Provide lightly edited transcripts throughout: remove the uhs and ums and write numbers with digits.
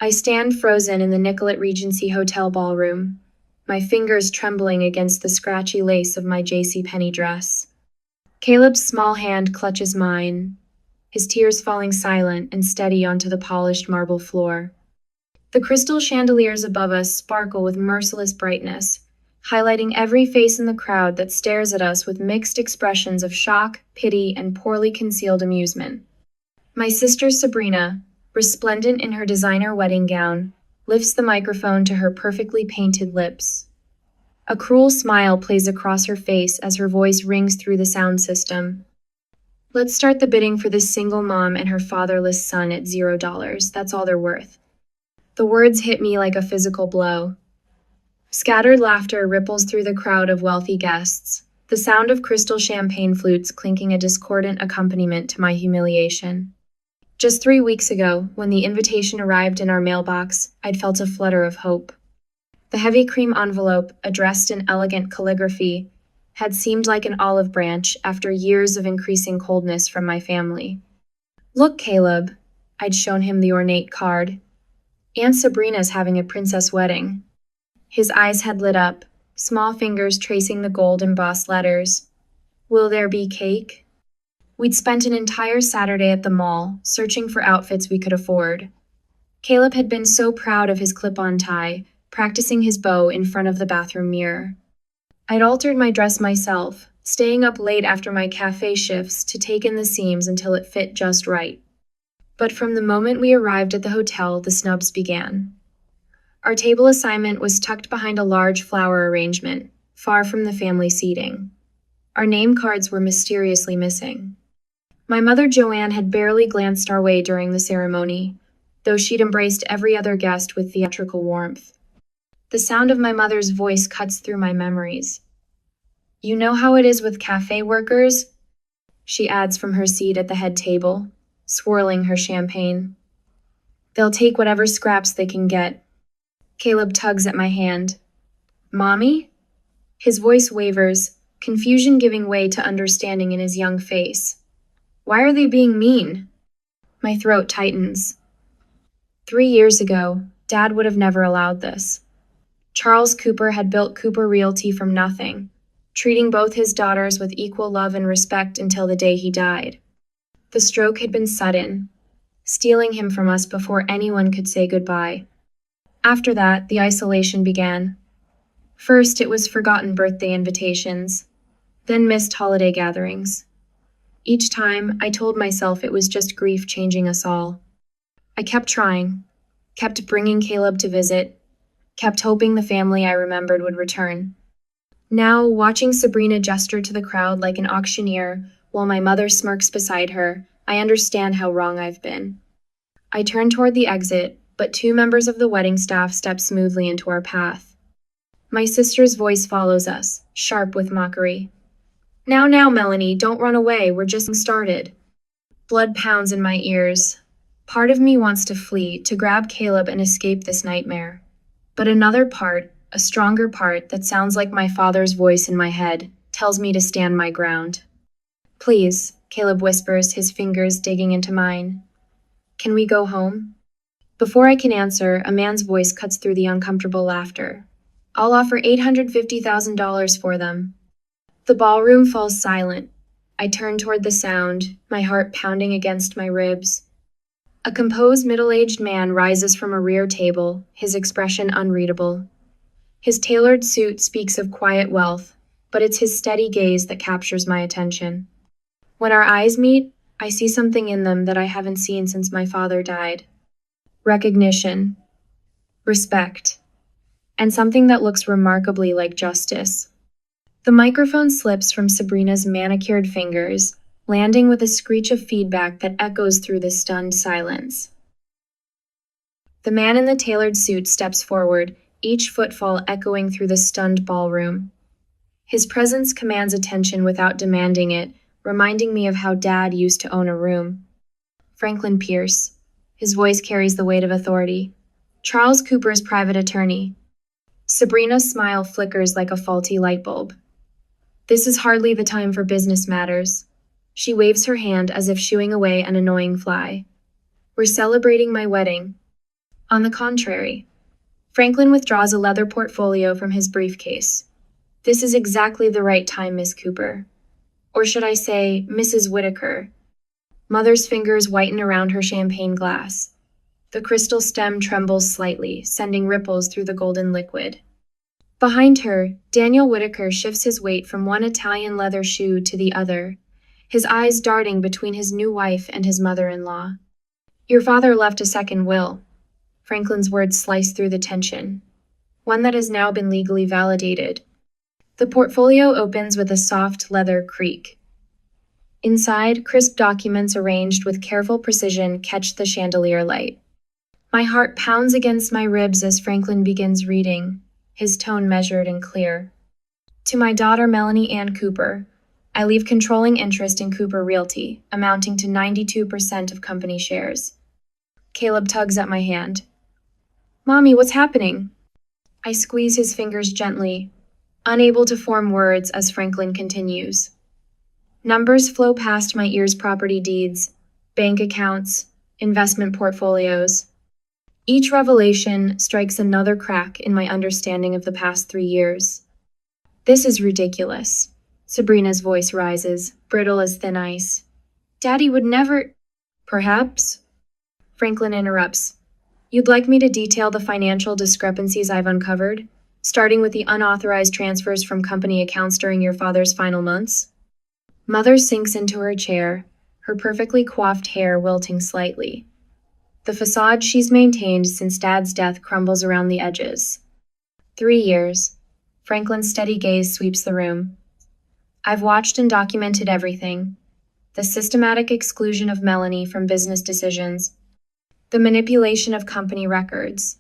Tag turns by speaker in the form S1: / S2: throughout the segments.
S1: I stand frozen in the Nicollet Regency Hotel ballroom, my fingers trembling against the scratchy lace of my JCPenney dress. Caleb's small hand clutches mine, his tears falling silent and steady onto the polished marble floor. The crystal chandeliers above us sparkle with merciless brightness, highlighting every face in the crowd that stares at us with mixed expressions of shock, pity, and poorly concealed amusement. My sister Sabrina, resplendent in her designer wedding gown, lifts the microphone to her perfectly painted lips. A cruel smile plays across her face as her voice rings through the sound system. Let's start the bidding for this single mom and her fatherless son at $0. That's all they're worth. The words hit me like a physical blow. Scattered laughter ripples through the crowd of wealthy guests, the sound of crystal champagne flutes clinking a discordant accompaniment to my humiliation. Just 3 weeks ago, when the invitation arrived in our mailbox, I'd felt a flutter of hope. The heavy cream envelope, addressed in elegant calligraphy, had seemed like an olive branch after years of increasing coldness from my family. Look, Caleb, I'd shown him the ornate card. Aunt Sabrina's having a princess wedding. His eyes had lit up, small fingers tracing the gold embossed letters. Will there be cake? We'd spent an entire Saturday at the mall, searching for outfits we could afford. Caleb had been so proud of his clip-on tie, practicing his bow in front of the bathroom mirror. I'd altered my dress myself, staying up late after my cafe shifts to take in the seams until it fit just right. But from the moment we arrived at the hotel, the snubs began. Our table assignment was tucked behind a large flower arrangement, far from the family seating. Our name cards were mysteriously missing. My mother Joanne had barely glanced our way during the ceremony, though she'd embraced every other guest with theatrical warmth. The sound of my mother's voice cuts through my memories. You know how it is with cafe workers? She adds from her seat at the head table, swirling her champagne. They'll take whatever scraps they can get. Caleb tugs at my hand. Mommy? His voice wavers, confusion giving way to understanding in his young face. Why are they being mean? My throat tightens. 3 years ago, Dad would have never allowed this. Charles Cooper had built Cooper Realty from nothing, treating both his daughters with equal love and respect until the day he died. The stroke had been sudden, stealing him from us before anyone could say goodbye. After that, the isolation began. First, it was forgotten birthday invitations, then missed holiday gatherings. Each time, I told myself it was just grief changing us all. I kept trying, kept bringing Caleb to visit, kept hoping the family I remembered would return. Now, watching Sabrina gesture to the crowd like an auctioneer while my mother smirks beside her, I understand how wrong I've been. I turn toward the exit, but 2 members of the wedding staff step smoothly into our path. My sister's voice follows us, sharp with mockery. Now, Melanie, don't run away, we're just started. Blood pounds in my ears. Part of me wants to flee, to grab Caleb and escape this nightmare. But another part, a stronger part that sounds like my father's voice in my head, tells me to stand my ground. Please, Caleb whispers, his fingers digging into mine. Can we go home? Before I can answer, a man's voice cuts through the uncomfortable laughter. I'll offer $850,000 for them. The ballroom falls silent. I turn toward the sound, my heart pounding against my ribs. A composed middle-aged man rises from a rear table, his expression unreadable. His tailored suit speaks of quiet wealth, but it's his steady gaze that captures my attention. When our eyes meet, I see something in them that I haven't seen since my father died. Recognition, respect, and something that looks remarkably like justice. The microphone slips from Sabrina's manicured fingers, landing with a screech of feedback that echoes through the stunned silence. The man in the tailored suit steps forward, each footfall echoing through the stunned ballroom. His presence commands attention without demanding it, reminding me of how Dad used to own a room. Franklin Pierce. His voice carries the weight of authority. Charles Cooper's private attorney. Sabrina's smile flickers like a faulty light bulb. This is hardly the time for business matters. She waves her hand as if shooing away an annoying fly. We're celebrating my wedding. On the contrary, Franklin withdraws a leather portfolio from his briefcase. This is exactly the right time, Miss Cooper. Or should I say, Mrs. Whitaker. Mother's fingers whiten around her champagne glass. The crystal stem trembles slightly, sending ripples through the golden liquid. Behind her, Daniel Whitaker shifts his weight from one Italian leather shoe to the other, his eyes darting between his new wife and his mother-in-law. Your father left a second will. Franklin's words slice through the tension. One that has now been legally validated. The portfolio opens with a soft leather creak. Inside, crisp documents arranged with careful precision catch the chandelier light. My heart pounds against my ribs as Franklin begins reading, his tone measured and clear. To my daughter Melanie Ann Cooper, I leave controlling interest in Cooper Realty, amounting to 92% of company shares. Caleb tugs at my hand. Mommy, what's happening? I squeeze his fingers gently, unable to form words as Franklin continues. Numbers flow past my ears: property deeds, bank accounts, investment portfolios. Each revelation strikes another crack in my understanding of the past 3 years. This is ridiculous. Sabrina's voice rises, brittle as thin ice. Daddy would never… Perhaps? Franklin interrupts. You'd like me to detail the financial discrepancies I've uncovered, starting with the unauthorized transfers from company accounts during your father's final months? Mother sinks into her chair, her perfectly coiffed hair wilting slightly. The facade she's maintained since Dad's death crumbles around the edges. 3 years. Franklin's steady gaze sweeps the room. I've watched and documented everything. The systematic exclusion of Melanie from business decisions, the manipulation of company records,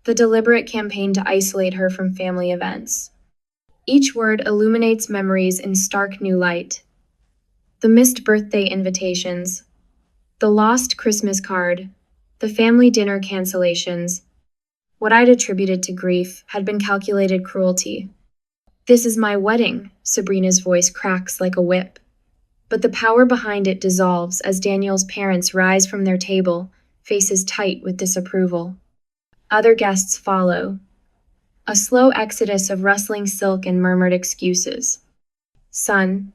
S1: the deliberate campaign to isolate her from family events. Each word illuminates memories in stark new light. The missed birthday invitations, the lost Christmas card, the family dinner cancellations. What I'd attributed to grief had been calculated cruelty. This is my wedding, Sabrina's voice cracks like a whip. But the power behind it dissolves as Daniel's parents rise from their table, faces tight with disapproval. Other guests follow. A slow exodus of rustling silk and murmured excuses. Son.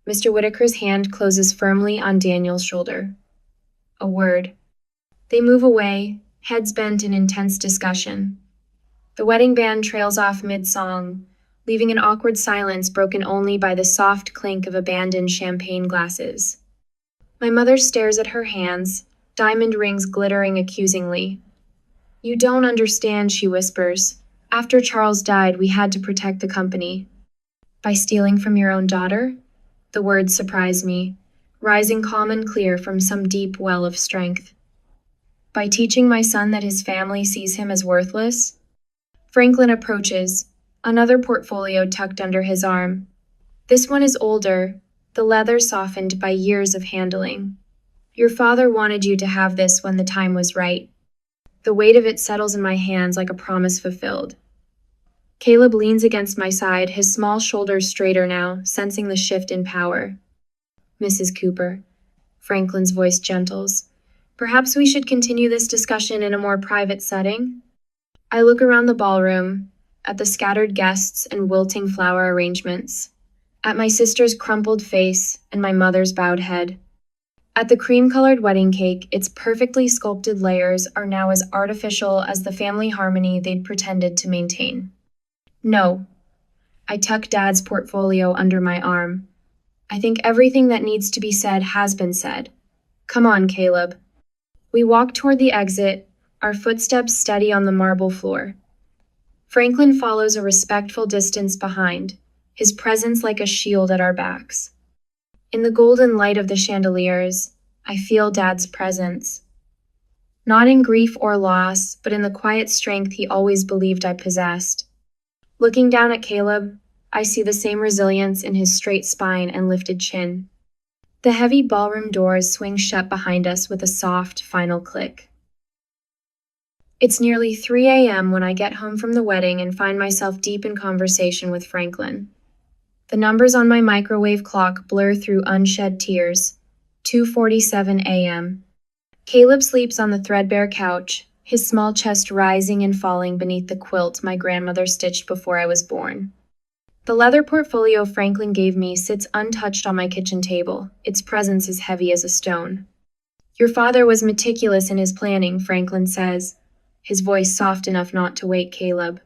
S1: Mr. Whitaker's hand closes firmly on Daniel's shoulder. A word. They move away, heads bent in intense discussion. The wedding band trails off mid-song, leaving an awkward silence broken only by the soft clink of abandoned champagne glasses. My mother stares at her hands, diamond rings glittering accusingly. You don't understand, she whispers. After Charles died, we had to protect the company. By stealing from your own daughter? The words surprise me, rising calm and clear from some deep well of strength. By teaching my son that his family sees him as worthless? Franklin approaches, another portfolio tucked under his arm. This one is older, the leather softened by years of handling. Your father wanted you to have this when the time was right. The weight of it settles in my hands like a promise fulfilled. Caleb leans against my side, his small shoulders straighter now, sensing the shift in power. Mrs. Cooper. Franklin's voice gentles. Perhaps we should continue this discussion in a more private setting? I look around the ballroom, at the scattered guests and wilting flower arrangements, at my sister's crumpled face and my mother's bowed head. At the cream-colored wedding cake, its perfectly sculpted layers are now as artificial as the family harmony they'd pretended to maintain. No. I tuck Dad's portfolio under my arm. I think everything that needs to be said has been said. Come on, Caleb. We walk toward the exit, our footsteps steady on the marble floor. Franklin follows a respectful distance behind, his presence like a shield at our backs. In the golden light of the chandeliers, I feel Dad's presence. Not in grief or loss, but in the quiet strength he always believed I possessed. Looking down at Caleb, I see the same resilience in his straight spine and lifted chin. The heavy ballroom doors swing shut behind us with a soft, final click. It's nearly 3 a.m. when I get home from the wedding and find myself deep in conversation with Franklin. The numbers on my microwave clock blur through unshed tears. 2:47 a.m. Caleb sleeps on the threadbare couch, his small chest rising and falling beneath the quilt my grandmother stitched before I was born. The leather portfolio Franklin gave me sits untouched on my kitchen table, its presence as heavy as a stone. Your father was meticulous in his planning, Franklin says, his voice soft enough not to wake Caleb.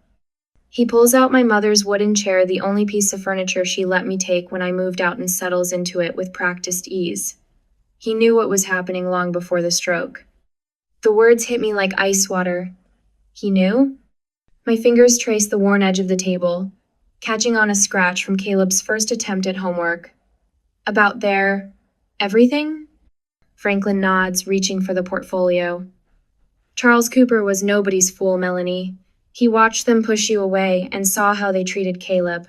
S1: He pulls out my mother's wooden chair, the only piece of furniture she let me take when I moved out, and settles into it with practiced ease. He knew what was happening long before the stroke. The words hit me like ice water. He knew? My fingers trace the worn edge of the table, catching on a scratch from Caleb's first attempt at homework. About their everything? Franklin nods, reaching for the portfolio. Charles Cooper was nobody's fool, Melanie. He watched them push you away and saw how they treated Caleb.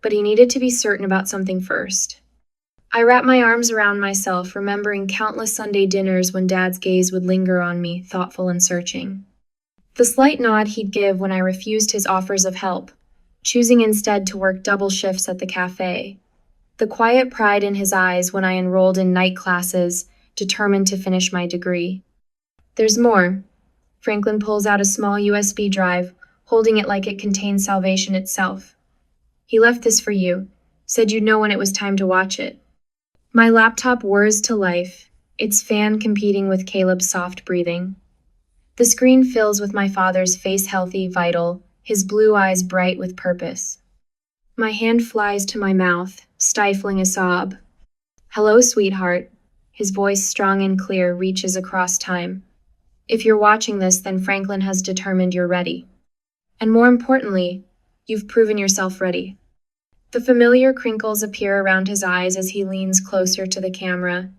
S1: But he needed to be certain about something first. I wrapped my arms around myself, remembering countless Sunday dinners when Dad's gaze would linger on me, thoughtful and searching. The slight nod he'd give when I refused his offers of help, choosing instead to work double shifts at the cafe. The quiet pride in his eyes when I enrolled in night classes, determined to finish my degree. There's more. Franklin pulls out a small USB drive, holding it like it contains salvation itself. He left this for you, said you'd know when it was time to watch it. My laptop whirs to life, its fan competing with Caleb's soft breathing. The screen fills with my father's face, healthy, vital, his blue eyes bright with purpose. My hand flies to my mouth, stifling a sob. Hello, sweetheart. His voice, strong and clear, reaches across time. If you're watching this, then Franklin has determined you're ready. And more importantly, you've proven yourself ready. The familiar crinkles appear around his eyes as he leans closer to the camera.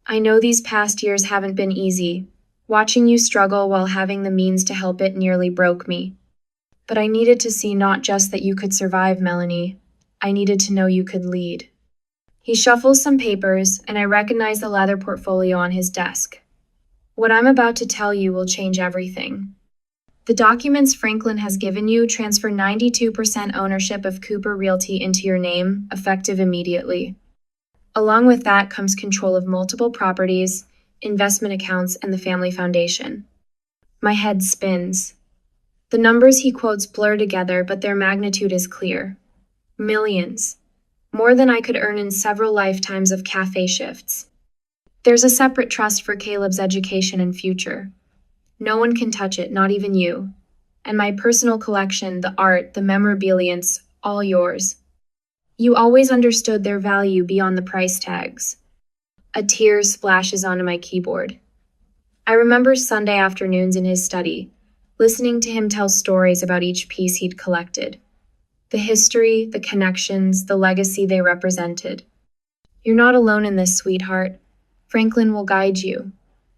S1: I know these past years haven't been easy. Watching you struggle while having the means to help it nearly broke me. But I needed to see not just that you could survive, Melanie. I needed to know you could lead. He shuffles some papers, and I recognize the leather portfolio on his desk. What I'm about to tell you will change everything. The documents Franklin has given you transfer 92% ownership of Cooper Realty into your name, effective immediately. Along with that comes control of multiple properties, investment accounts, and the family foundation. My head spins. The numbers he quotes blur together, but their magnitude is clear. Millions. More than I could earn in several lifetimes of cafe shifts. There's a separate trust for Caleb's education and future. No one can touch it, not even you. And my personal collection, the art, the memorabiliance, all yours. You always understood their value beyond the price tags. A tear splashes onto my keyboard. I remember Sunday afternoons in his study, listening to him tell stories about each piece he'd collected. The history, the connections, the legacy they represented. You're not alone in this, sweetheart. Franklin will guide you.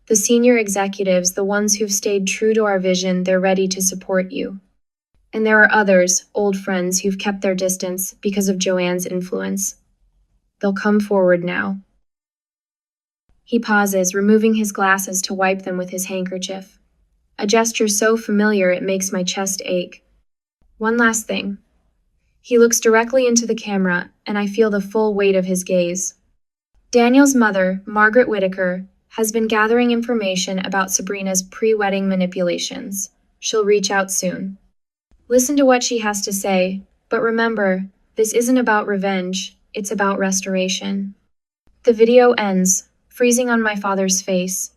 S1: The senior executives, the ones who've stayed true to our vision, they're ready to support you. And there are others, old friends, who've kept their distance because of Joanne's influence. They'll come forward now. He pauses, removing his glasses to wipe them with his handkerchief. A gesture so familiar it makes my chest ache. One last thing. He looks directly into the camera, and I feel the full weight of his gaze. Daniel's mother, Margaret Whitaker, has been gathering information about Sabrina's pre-wedding manipulations. She'll reach out soon. Listen to what she has to say, but remember, this isn't about revenge, it's about restoration. The video ends, freezing on my father's face.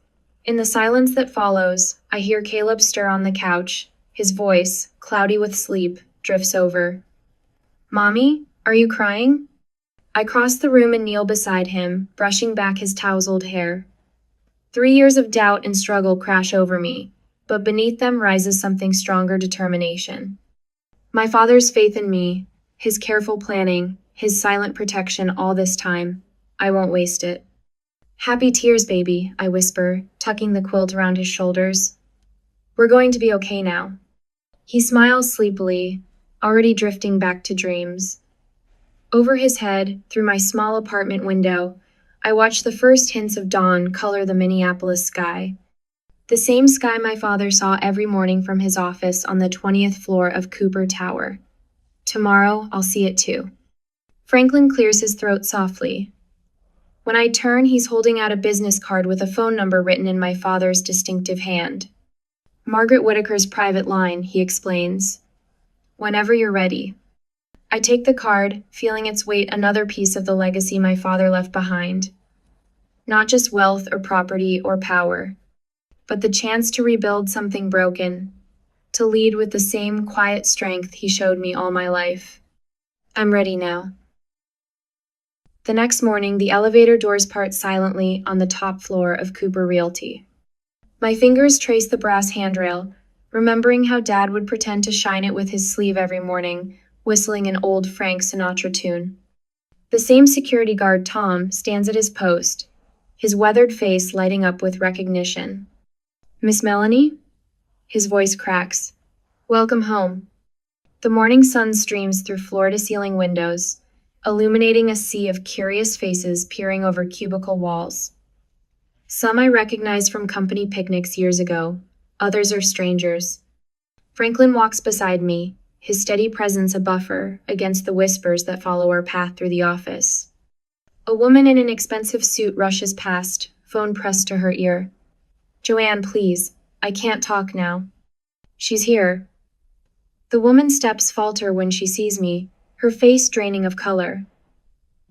S1: In the silence that follows, I hear Caleb stir on the couch. His voice, cloudy with sleep, drifts over. Mommy, are you crying? I cross the room and kneel beside him, brushing back his tousled hair. 3 years of doubt and struggle crash over me, but beneath them rises something stronger: determination. My father's faith in me, his careful planning, his silent protection all this time. I won't waste it. Happy tears, baby, I whisper, tucking the quilt around his shoulders. We're going to be okay now. He smiles sleepily, already drifting back to dreams. Over his head, through my small apartment window, I watch the first hints of dawn color the Minneapolis sky. The same sky my father saw every morning from his office on the 20th floor of Cooper Tower. Tomorrow, I'll see it too. Franklin clears his throat softly. When I turn, he's holding out a business card with a phone number written in my father's distinctive hand. Margaret Whitaker's private line, he explains. Whenever you're ready. I take the card, feeling its weight another piece of the legacy my father left behind. Not just wealth or property or power, but the chance to rebuild something broken, to lead with the same quiet strength he showed me all my life. I'm ready now. The next morning, the elevator doors part silently on the top floor of Cooper Realty. My fingers trace the brass handrail, remembering how Dad would pretend to shine it with his sleeve every morning, whistling an old Frank Sinatra tune. The same security guard, Tom, stands at his post, his weathered face lighting up with recognition. Miss Melanie? His voice cracks. Welcome home. The morning sun streams through floor-to-ceiling windows, illuminating a sea of curious faces peering over cubicle walls. Some I recognize from company picnics years ago, others are strangers. Franklin walks beside me, his steady presence a buffer against the whispers that follow our path through the office. A woman in an expensive suit rushes past, phone pressed to her ear. Joanne, please, I can't talk now. She's here. The woman's steps falter when she sees me, her face draining of color.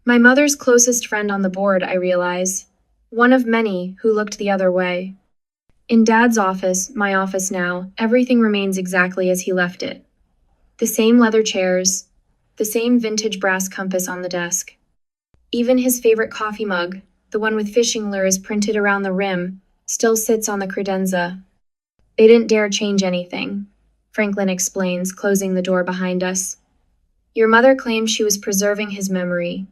S1: My mother's closest friend on the board, I realize. One of many who looked the other way. In Dad's office, my office now, everything remains exactly as he left it. The same leather chairs, the same vintage brass compass on the desk. Even his favorite coffee mug, the one with fishing lures printed around the rim, still sits on the credenza. They didn't dare change anything, Franklin explains, closing the door behind us. Your mother claims she was preserving his memory.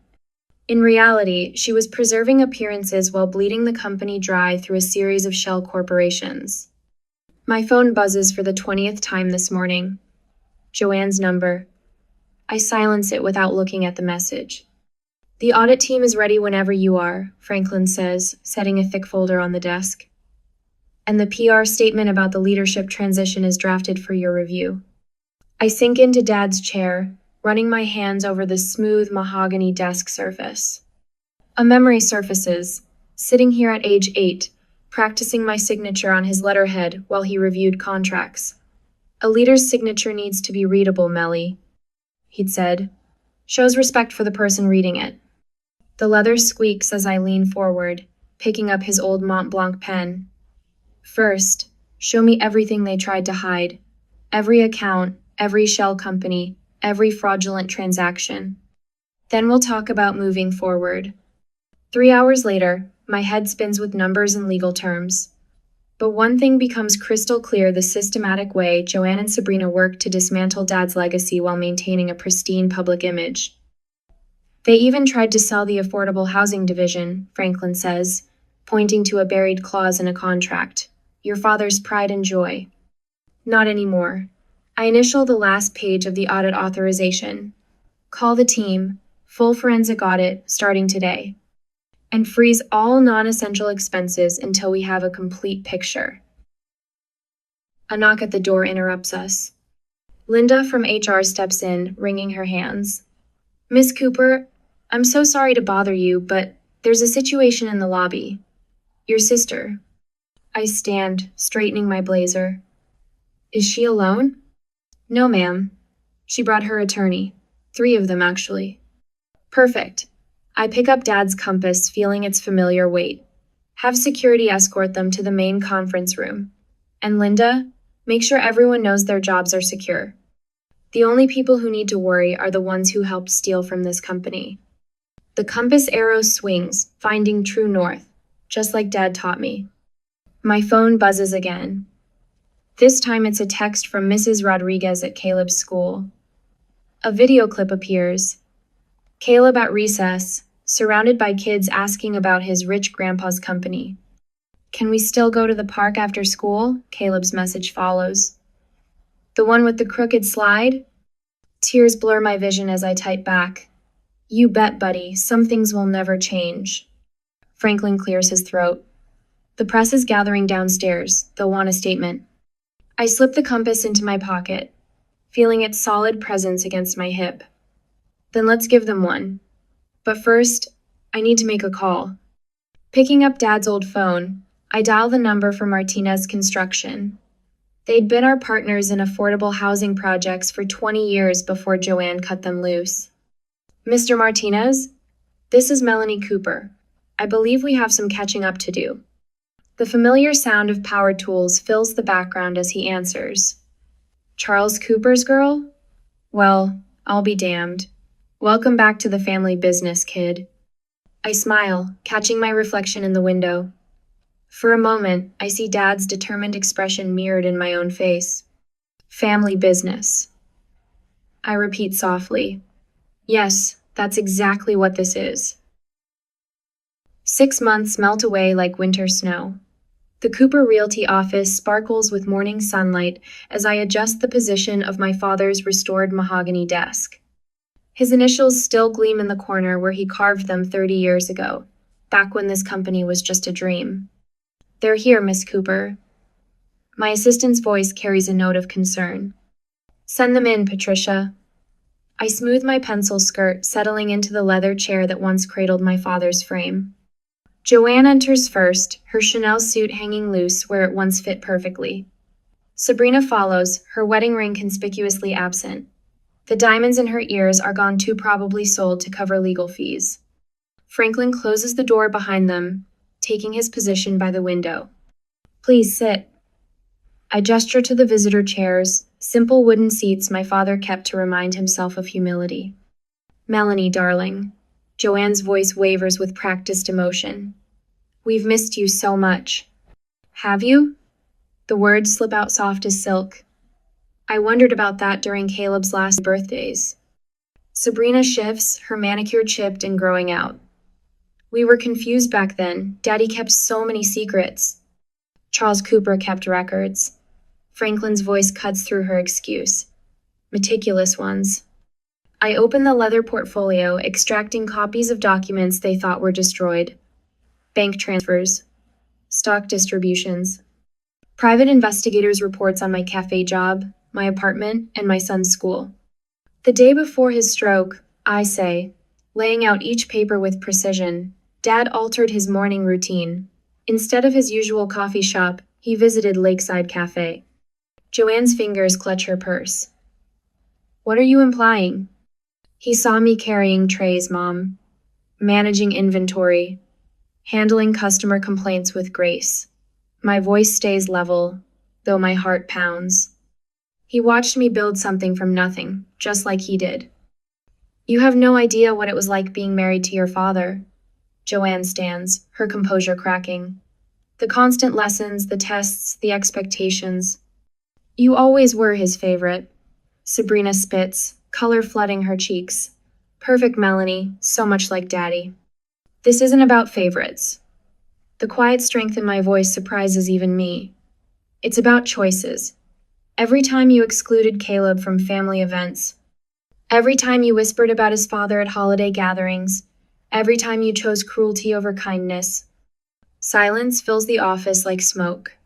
S1: In reality, she was preserving appearances while bleeding the company dry through a series of shell corporations. My phone buzzes for the 20th time this morning. Joanne's number. I silence it without looking at the message. The audit team is ready whenever you are, Franklin says, setting a thick folder on the desk. And the PR statement about the leadership transition is drafted for your review. I sink into Dad's chair, running my hands over the smooth mahogany desk surface. A memory surfaces, sitting here at age 8, practicing my signature on his letterhead while he reviewed contracts. A leader's signature needs to be readable, Melly, he'd said. Shows respect for the person reading it. The leather squeaks as I lean forward, picking up his old Mont Blanc pen. First, show me everything they tried to hide. Every account, every shell company, every fraudulent transaction. Then we'll talk about moving forward. 3 hours later, my head spins with numbers and legal terms. But one thing becomes crystal clear: the systematic way Joanne and Sabrina worked to dismantle Dad's legacy while maintaining a pristine public image. They even tried to sell the affordable housing division, Franklin says, pointing to a buried clause in a contract. Your father's pride and joy. Not anymore. I initial the last page of the audit authorization. Call the team, full forensic audit, starting today. And freeze all non-essential expenses until we have a complete picture. A knock at the door interrupts us. Linda from HR steps in, wringing her hands. Miss Cooper, I'm so sorry to bother you, but there's a situation in the lobby. Your sister. I stand, straightening my blazer. Is she alone? No, ma'am. She brought her attorney. 3 of them, actually. Perfect. I pick up Dad's compass, feeling its familiar weight. Have security escort them to the main conference room. And Linda, make sure everyone knows their jobs are secure. The only people who need to worry are the ones who helped steal from this company. The compass arrow swings, finding true north, just like Dad taught me. My phone buzzes again. This time it's a text from Mrs. Rodriguez at Caleb's school. A video clip appears. Caleb at recess, surrounded by kids asking about his rich grandpa's company. Can we still go to the park after school? Caleb's message follows. The one with the crooked slide? Tears blur my vision as I type back. You bet, buddy, some things will never change. Franklin clears his throat. The press is gathering downstairs. They'll want a statement. I slip the compass into my pocket, feeling its solid presence against my hip. Then let's give them one. But first, I need to make a call. Picking up Dad's old phone, I dial the number for Martinez Construction. They'd been our partners in affordable housing projects for 20 years before Joanne cut them loose. Mr. Martinez, this is Melanie Cooper. I believe we have some catching up to do. The familiar sound of power tools fills the background as he answers. Charles Cooper's girl? Well, I'll be damned. Welcome back to the family business, kid. I smile, catching my reflection in the window. For a moment, I see Dad's determined expression mirrored in my own face. Family business. I repeat softly. Yes, that's exactly what this is. 6 months melt away like winter snow. The Cooper Realty office sparkles with morning sunlight as I adjust the position of my father's restored mahogany desk. His initials still gleam in the corner where he carved them 30 years ago, back when this company was just a dream. They're here, Miss Cooper. My assistant's voice carries a note of concern. Send them in, Patricia. I smooth my pencil skirt, settling into the leather chair that once cradled my father's frame. Joanne enters first, her Chanel suit hanging loose where it once fit perfectly. Sabrina follows, her wedding ring conspicuously absent. The diamonds in her ears are gone too probably sold to cover legal fees. Franklin closes the door behind them, taking his position by the window. Please sit. I gesture to the visitor chairs, simple wooden seats my father kept to remind himself of humility. Melanie, darling. Joanne's voice wavers with practiced emotion. We've missed you so much. Have you? The words slip out soft as silk. I wondered about that during Caleb's last birthdays. Sabrina shifts, her manicure chipped and growing out. We were confused back then. Daddy kept so many secrets. Charles Cooper kept records. Franklin's voice cuts through her excuse. Meticulous ones. I open the leather portfolio, extracting copies of documents they thought were destroyed. Bank transfers. Stock distributions. Private investigators' reports on my cafe job, my apartment, and my son's school. The day before his stroke, I say, laying out each paper with precision, Dad altered his morning routine. Instead of his usual coffee shop, he visited Lakeside Cafe. Joanne's fingers clutch her purse. What are you implying? He saw me carrying trays, Mom. Managing inventory. Handling customer complaints with grace. My voice stays level, though my heart pounds. He watched me build something from nothing, just like he did. You have no idea what it was like being married to your father. Joanne stands, her composure cracking. The constant lessons, the tests, the expectations. You always were his favorite. Sabrina spits, color flooding her cheeks. Perfect Melanie, so much like Daddy. This isn't about favorites. The quiet strength in my voice surprises even me. It's about choices. Every time you excluded Caleb from family events, every time you whispered about his father at holiday gatherings, every time you chose cruelty over kindness. Silence fills the office like smoke.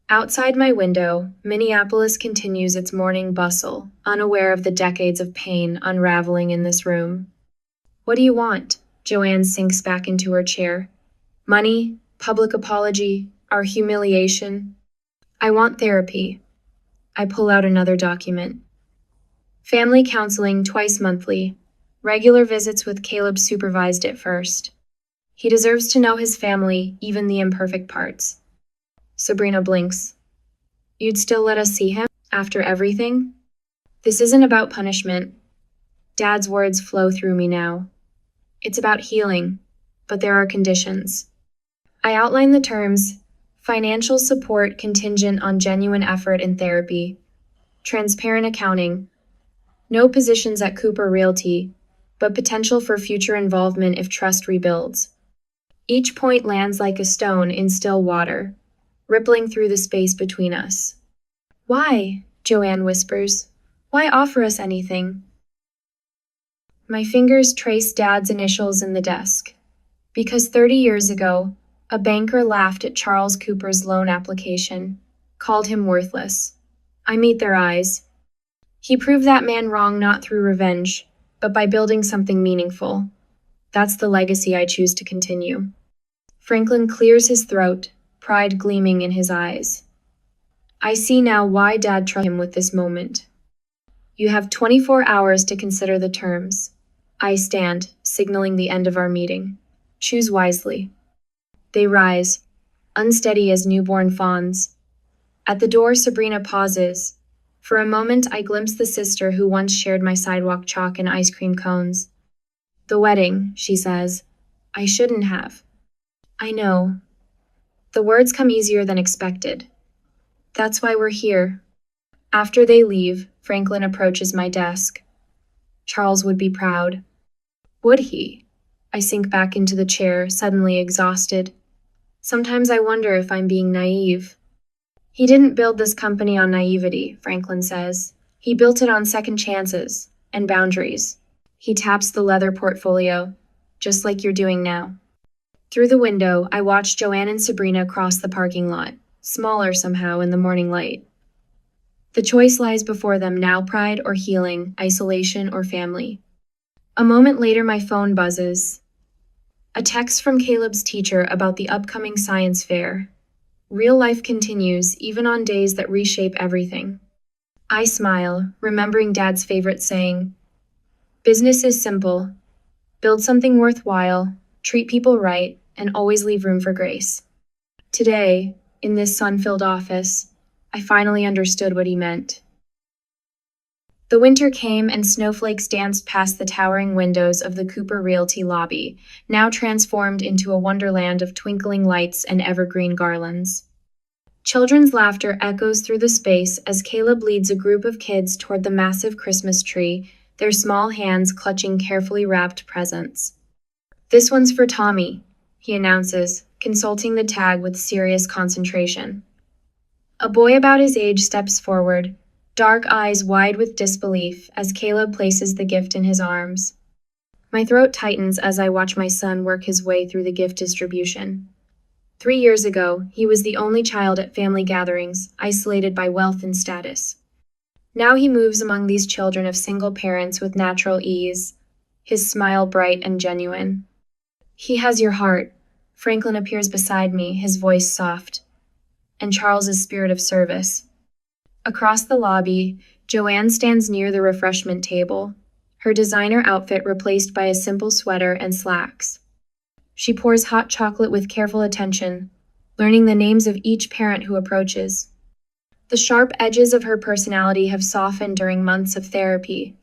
S1: Outside my window, Minneapolis continues its morning bustle, unaware of the decades of pain unraveling in this room. What do you want? Joanne sinks back into her chair. Money, public apology, our humiliation. I want therapy. I pull out another document. Family counseling twice monthly. Regular visits with Caleb supervised at first. He deserves to know his family, even the imperfect parts. Sabrina blinks. You'd still let us see him after everything? This isn't about punishment. Dad's words flow through me now. It's about healing, but there are conditions. I outline the terms: financial support contingent on genuine effort in therapy, transparent accounting, no positions at Cooper Realty, but potential for future involvement if trust rebuilds. Each point lands like a stone in still water, rippling through the space between us. Why? Joanne whispers. Why offer us anything? My fingers trace Dad's initials in the desk. Because 30 years ago, a banker laughed at Charles Cooper's loan application, called him worthless. I meet their eyes. He proved that man wrong not through revenge, but by building something meaningful. That's the legacy I choose to continue. Franklin clears his throat, pride gleaming in his eyes. I see now why Dad trusted him with this moment. You have 24 hours to consider the terms. I stand, signaling the end of our meeting. Choose wisely. They rise, unsteady as newborn fawns. At the door, Sabrina pauses. For a moment, I glimpse the sister who once shared my sidewalk chalk and ice cream cones. The wedding, she says. I shouldn't have. I know. The words come easier than expected. That's why we're here. After they leave, Franklin approaches my desk. Charles would be proud. Would he? I sink back into the chair, suddenly exhausted. Sometimes I wonder if I'm being naive. He didn't build this company on naivety, Franklin says. He built it on second chances and boundaries. He taps the leather portfolio, just like you're doing now. Through the window, I watch Joanne and Sabrina cross the parking lot, smaller somehow in the morning light. The choice lies before them now: pride or healing, isolation or family. A moment later, my phone buzzes. A text from Caleb's teacher about the upcoming science fair. Real life continues, even on days that reshape everything. I smile, remembering Dad's favorite saying, business is simple. Build something worthwhile, treat people right, and always leave room for grace. Today, in this sun-filled office, I finally understood what he meant. The winter came and snowflakes danced past the towering windows of the Cooper Realty lobby, now transformed into a wonderland of twinkling lights and evergreen garlands. Children's laughter echoes through the space as Caleb leads a group of kids toward the massive Christmas tree, their small hands clutching carefully wrapped presents. This one's for Tommy, he announces, consulting the tag with serious concentration. A boy about his age steps forward, dark eyes wide with disbelief as Caleb places the gift in his arms. My throat tightens as I watch my son work his way through the gift distribution. 3 years ago, he was the only child at family gatherings, isolated by wealth and status. Now he moves among these children of single parents with natural ease, his smile bright and genuine. He has your heart. Franklin appears beside me, his voice soft, and Charles's spirit of service. Across the lobby, Joanne stands near the refreshment table, her designer outfit replaced by a simple sweater and slacks. She pours hot chocolate with careful attention, learning the names of each parent who approaches. The sharp edges of her personality have softened during months of therapy,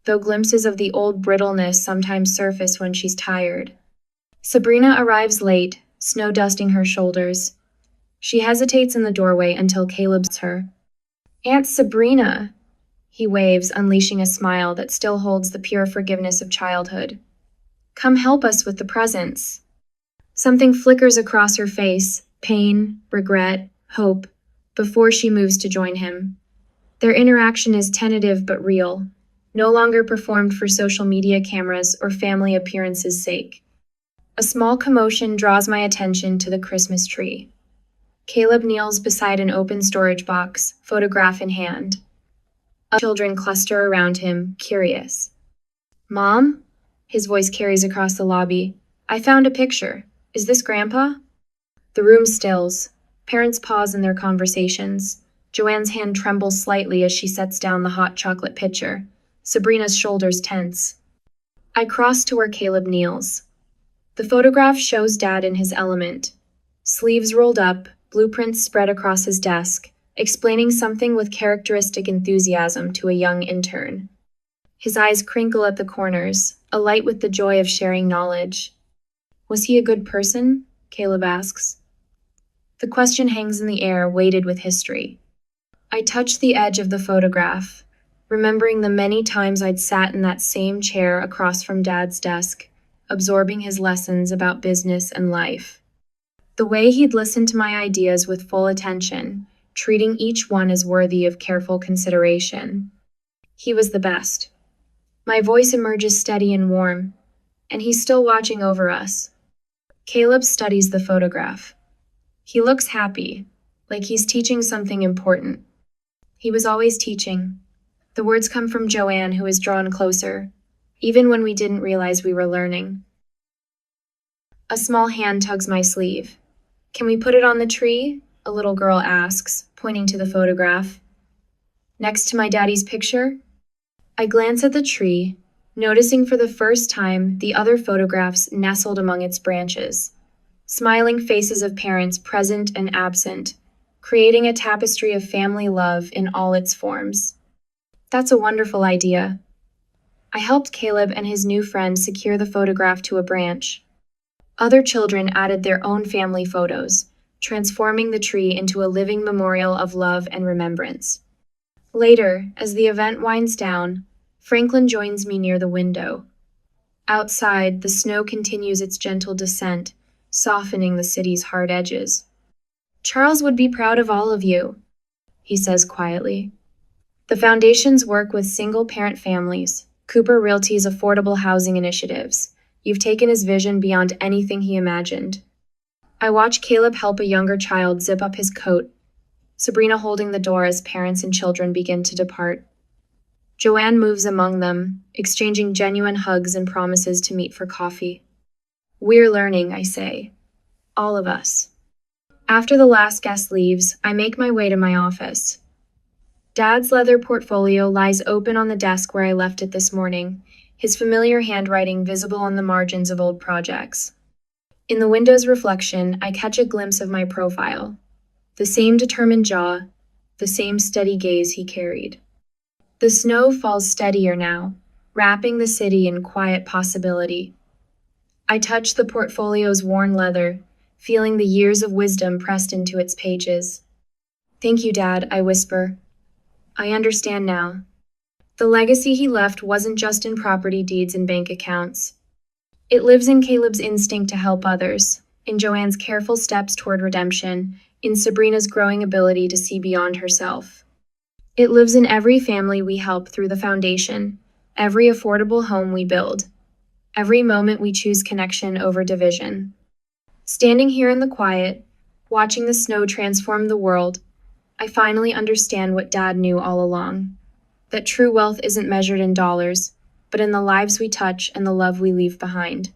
S1: though glimpses of the old brittleness sometimes surface when she's tired. Sabrina arrives late, snow dusting her shoulders. She hesitates in the doorway until Caleb sees her. Aunt Sabrina, he waves, unleashing a smile that still holds the pure forgiveness of childhood. Come help us with the presents. Something flickers across her face, pain, regret, hope, before she moves to join him. Their interaction is tentative but real, no longer performed for social media cameras or family appearances' sake. A small commotion draws my attention to the Christmas tree. Caleb kneels beside an open storage box, photograph in hand. Other children cluster around him, curious. Mom? His voice carries across the lobby. I found a picture. Is this Grandpa? The room stills. Parents pause in their conversations. Joanne's hand trembles slightly as she sets down the hot chocolate pitcher. Sabrina's shoulders tense. I cross to where Caleb kneels. The photograph shows Dad in his element. Sleeves rolled up, blueprints spread across his desk, explaining something with characteristic enthusiasm to a young intern. His eyes crinkle at the corners, alight with the joy of sharing knowledge. Was he a good person? Caleb asks. The question hangs in the air, weighted with history. I touch the edge of the photograph, remembering the many times I'd sat in that same chair across from Dad's desk, absorbing his lessons about business and life. The way he'd listened to my ideas with full attention, treating each one as worthy of careful consideration. He was the best. My voice emerges steady and warm, and he's still watching over us. Caleb studies the photograph. He looks happy, like he's teaching something important. He was always teaching. The words come from Joanne, who is drawn closer, even when we didn't realize we were learning. A small hand tugs my sleeve. Can we put it on the tree? A little girl asks, pointing to the photograph. Next to my daddy's picture? I glance at the tree, noticing for the first time the other photographs nestled among its branches. Smiling faces of parents present and absent, creating a tapestry of family love in all its forms. That's a wonderful idea. I helped Caleb and his new friend secure the photograph to a branch. Other children added their own family photos, transforming the tree into a living memorial of love and remembrance. Later, as the event winds down, Franklin joins me near the window. Outside, the snow continues its gentle descent, softening the city's hard edges. "Charles would be proud of all of you," he says quietly. The Foundation's work with single-parent families, Cooper Realty's affordable housing initiatives. You've taken his vision beyond anything he imagined. I watch Caleb help a younger child zip up his coat, Sabrina holding the door as parents and children begin to depart. Joanne moves among them, exchanging genuine hugs and promises to meet for coffee. "We're learning," I say. All of us. After the last guest leaves, I make my way to my office. Dad's leather portfolio lies open on the desk where I left it this morning, his familiar handwriting visible on the margins of old projects. In the window's reflection, I catch a glimpse of my profile. The same determined jaw, the same steady gaze he carried. The snow falls steadier now, wrapping the city in quiet possibility. I touch the portfolio's worn leather, feeling the years of wisdom pressed into its pages. "Thank you, Dad," I whisper. "I understand now." The legacy he left wasn't just in property deeds and bank accounts. It lives in Caleb's instinct to help others, in Joanne's careful steps toward redemption, in Sabrina's growing ability to see beyond herself. It lives in every family we help through the Foundation, every affordable home we build, every moment we choose connection over division. Standing here in the quiet, watching the snow transform the world, I finally understand what Dad knew all along, that true wealth isn't measured in dollars, but in the lives we touch and the love we leave behind.